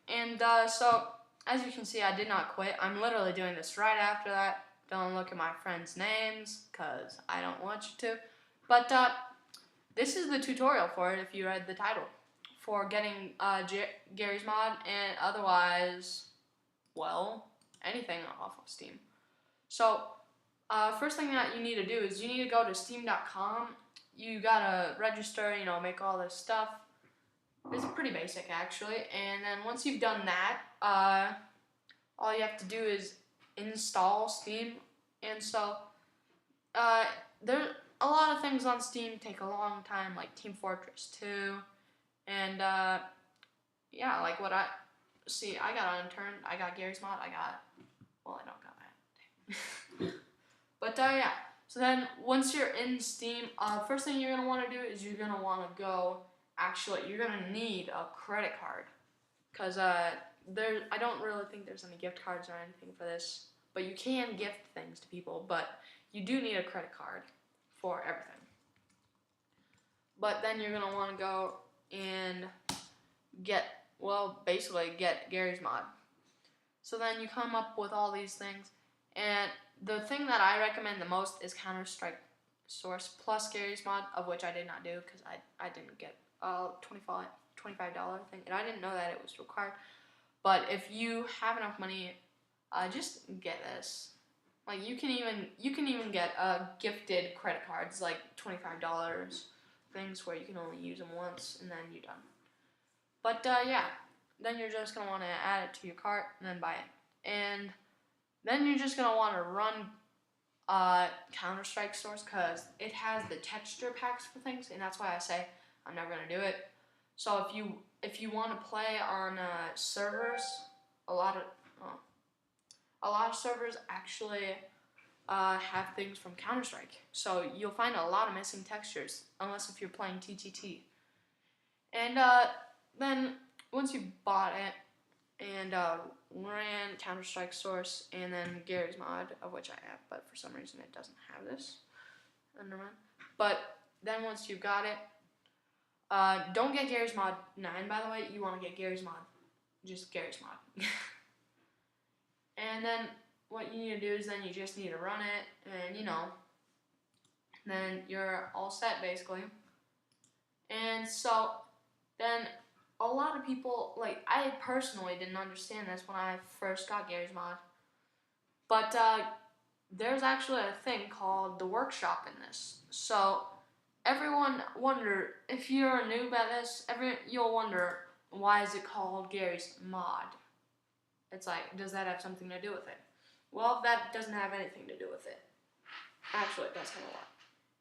And so, as you can see, I did not quit. I'm literally doing this right after that. Don't look at my friends' names, because I don't want you to. But this is the tutorial for it, if you read the title, for getting Garry's mod, and otherwise, well, anything off of Steam. So, first thing that you need to do is you need to go to steam.com. You gotta register, make all this stuff. It's pretty basic, actually. And then once you've done that, all you have to do is install Steam. And so, there a lot of things on Steam take a long time, like Team Fortress 2, and yeah, like what I got unturned. I got Garry's mod. I don't got that. But yeah. So then, once you're in Steam, first thing you're gonna want to do is you're gonna want to go. Actually, you're gonna need a credit card, cause I don't really think there's any gift cards or anything for this. But you can gift things to people, but you do need a credit card for everything. But then you're gonna want to go and basically get Garry's mod. So then you come up with all these things, and the thing that I recommend the most is Counter-Strike Source plus Garry's mod, of which I did not do because I didn't get $25 thing, and I didn't know that it was required. But if you have enough money, just get this. Like you can even get gifted credit cards, like $25 things where you can only use them once and then you're done. But yeah, then you're just gonna want to add it to your cart and then buy it, and then you're just gonna want to run Counter-Strike Source because it has the texture packs for things, and that's why I say I'm never gonna do it. So if you want to play on servers, a lot of servers actually have things from Counter-Strike. So you'll find a lot of missing textures, unless if you're playing TTT. And then once you bought it and ran Counter-Strike Source and then Garry's mod, of which I have, but for some reason it doesn't have this. Never mind. But then once you've got it, don't get Garry's mod 9, by the way. You want to get Garry's mod, just Garry's mod. And then what you need to do is then you just need to run it, and then you're all set basically. And so then a lot of people, like I personally didn't understand this when I first got Garry's mod, but there's actually a thing called the workshop in this. So everyone wonder, if you're a noob at this, you'll wonder, why is it called Garry's mod? It's like, does that have something to do with it? Well, that doesn't have anything to do with it. Actually, it does have a lot.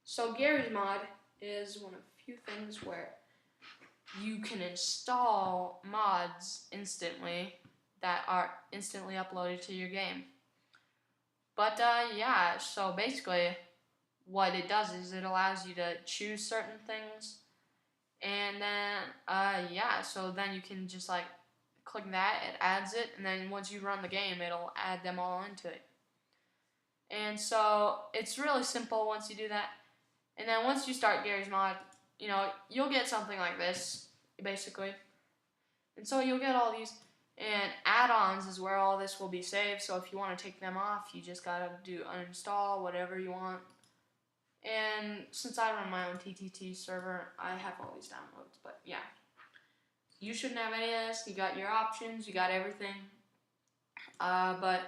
So Garry's mod is one of the few things where you can install mods instantly that are instantly uploaded to your game. But yeah, so basically what it does is it allows you to choose certain things, and then yeah, so then you can just like click that, it adds it, and then once you run the game, it'll add them all into it. And so it's really simple once you do that. And then once you start Garry's mod, you'll get something like this, basically. And so you'll get all these, and add-ons is where all this will be saved. So if you want to take them off, you just gotta do uninstall, whatever you want. And since I run my own TTT server, I have all these downloads, but yeah. You shouldn't have any of this. You got your options, you got everything. But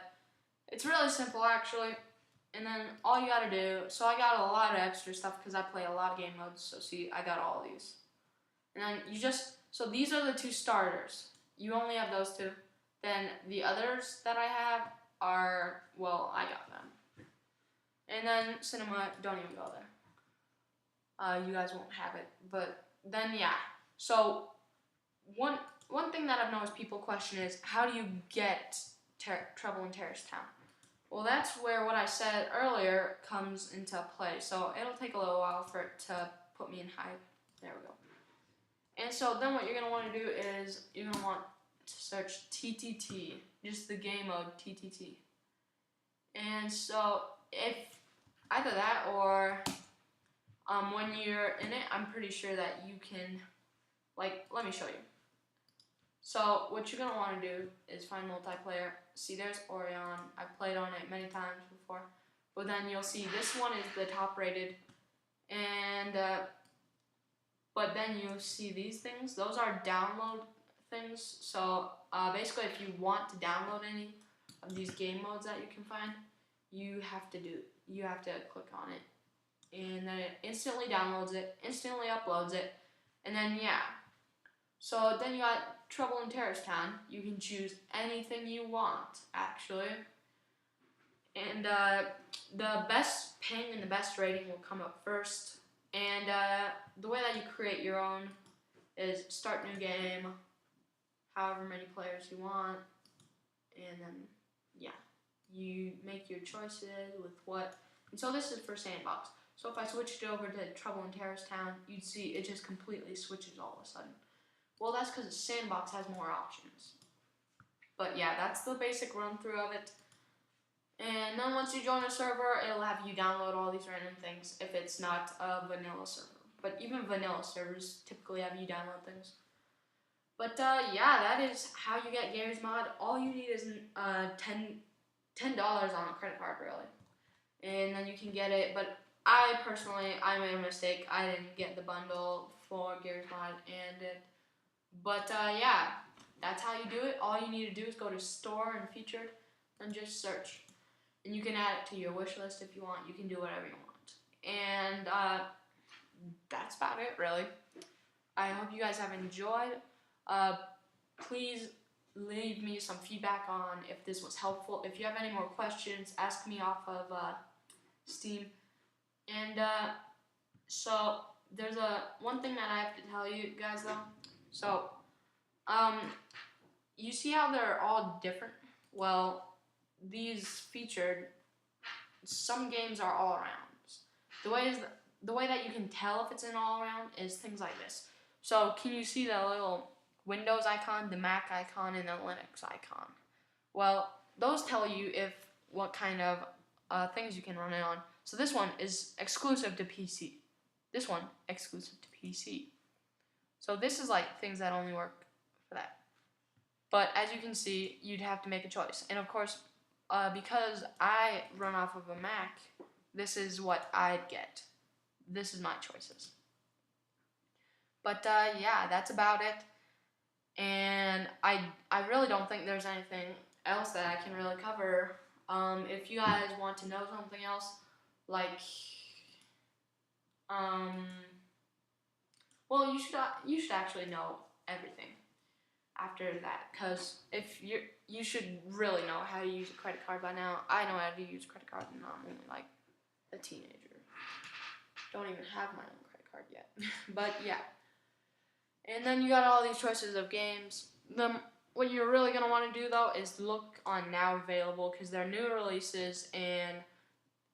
it's really simple, actually. And then all you gotta do, so I got a lot of extra stuff because I play a lot of game modes, so see, I got all these. And then so these are the 2 starters. You only have those 2. Then the others that I have are, well, I got them. And then Cinema, don't even go there. You guys won't have it. But then, yeah. So one thing that I've noticed people question is, how do you get Trouble in Terrorist Town? Well, that's where what I said earlier comes into play. So it'll take a little while for it to put me in hide. There we go. And so then what you're going to want to do is you're going to want to search TTT, just the game mode TTT. And so if either that or when you're in it, I'm pretty sure that you can, like, let me show you. So what you're gonna want to do is find multiplayer. See, there's Orion. I've played on it many times before, but then you'll see this one is the top rated, and but then you'll see these things. Those are download things. So basically, if you want to download any of these game modes that you can find, you have to click on it, and then it instantly downloads it, instantly uploads it, and then yeah. So then you got Trouble in Terrorist Town. You can choose anything you want, actually. And the best ping and the best rating will come up first. And the way that you create your own is start new game, however many players you want, and then, yeah, you make your choices with what. And so this is for Sandbox. So if I switched it over to Trouble in Terrorist Town, you'd see it just completely switches all of a sudden. Well, that's because Sandbox has more options. But yeah, that's the basic run through of it. And then once you join a server, it'll have you download all these random things if it's not a vanilla server. But even vanilla servers typically have you download things. But yeah, that is how you get Garry's Mod. All you need is $10 on a credit card, really. And then you can get it. But I made a mistake. I didn't get the bundle for Garry's Mod, but yeah, that's how you do it. All you need to do is go to Store and Featured and just search. And you can add it to your wish list if you want. You can do whatever you want. And that's about it, really. I hope you guys have enjoyed. Please leave me some feedback on if this was helpful. If you have any more questions, ask me off of Steam. And so there's one thing that I have to tell you guys, though. So, you see how they're all different? Well, these featured, some games are all arounds. The way that you can tell if it's an all around is things like this. So, can you see the little Windows icon, the Mac icon, and the Linux icon? Well, those tell you what kind of things you can run it on. So this one is exclusive to PC. This one exclusive to PC. So this is like things that only work for that. But as you can see, you'd have to make a choice. And of course, because I run off of a Mac, this is what I'd get. This is my choices. But yeah, that's about it. And I really don't think there's anything else that I can really cover. If you guys want to know something else, like well, you should actually know everything after that, because if you should really know how to use a credit card by now. I know how to use a credit card, and I'm only like a teenager. Don't even have my own credit card yet. But yeah. And then you got all these choices of games. What you're really going to want to do, though, is look on Now Available, because they're new releases, and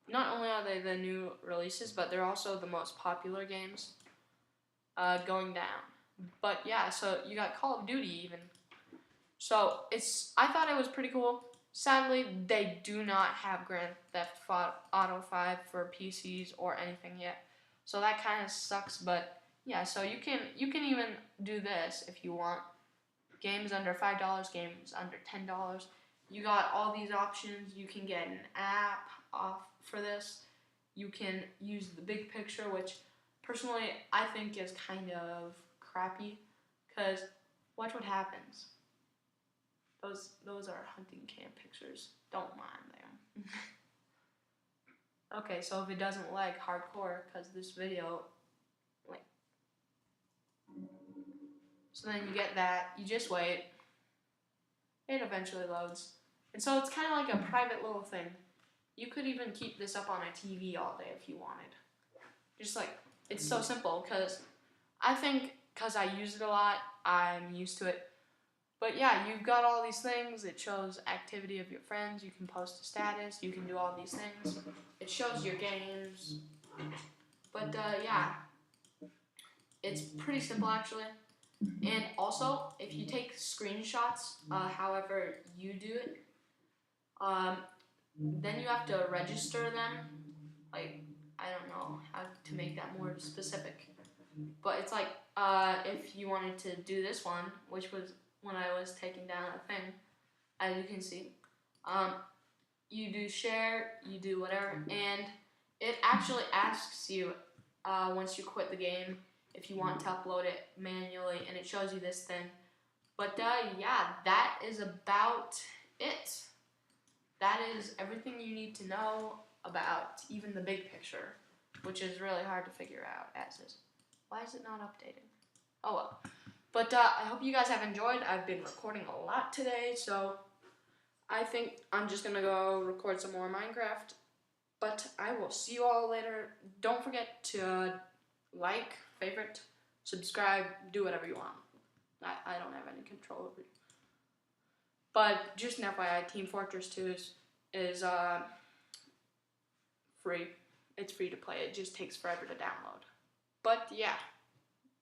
not only are they the new releases, but they're also the most popular games going down. But yeah, so you got Call of Duty even. So I thought it was pretty cool. Sadly, they do not have Grand Theft Auto 5 for PCs or anything yet. So that kind of sucks, but yeah, so you can even do this if you want. Games under $5, games under $10. You got all these options. You can get an app off for this. You can use the big picture, which personally I think is kind of crappy, because watch what happens. Those are hunting camp pictures. Don't mind them. Okay, so if it doesn't lag hardcore, because this video, like, so then you get that, you just wait, it eventually loads. And so it's kind of like a private little thing. You could even keep this up on a TV all day if you wanted. Just like, it's so simple, because I think, because I use it a lot, I'm used to it. But yeah, you've got all these things. It shows activity of your friends. You can post a status. You can do all these things. It shows your games. But yeah, it's pretty simple actually. And also, if you take screenshots, however you do it, then you have to register them. Like, I don't know how to make that more specific. But it's like, if you wanted to do this one, which was when I was taking down a thing, as you can see. You do share, you do whatever, and it actually asks you once you quit the game if you want to upload it manually, and it shows you this thing. But yeah, that is about it. That is everything you need to know about even the big picture, which is really hard to figure out as is. Why is it not updating? Oh well. But I hope you guys have enjoyed. I've been recording a lot today, so I think I'm just going to go record some more Minecraft. But I will see you all later. Don't forget to like, favorite, subscribe, do whatever you want. I don't have any control over it. But just an FYI, Team Fortress 2 is free. It's free to play. It just takes forever to download. But yeah.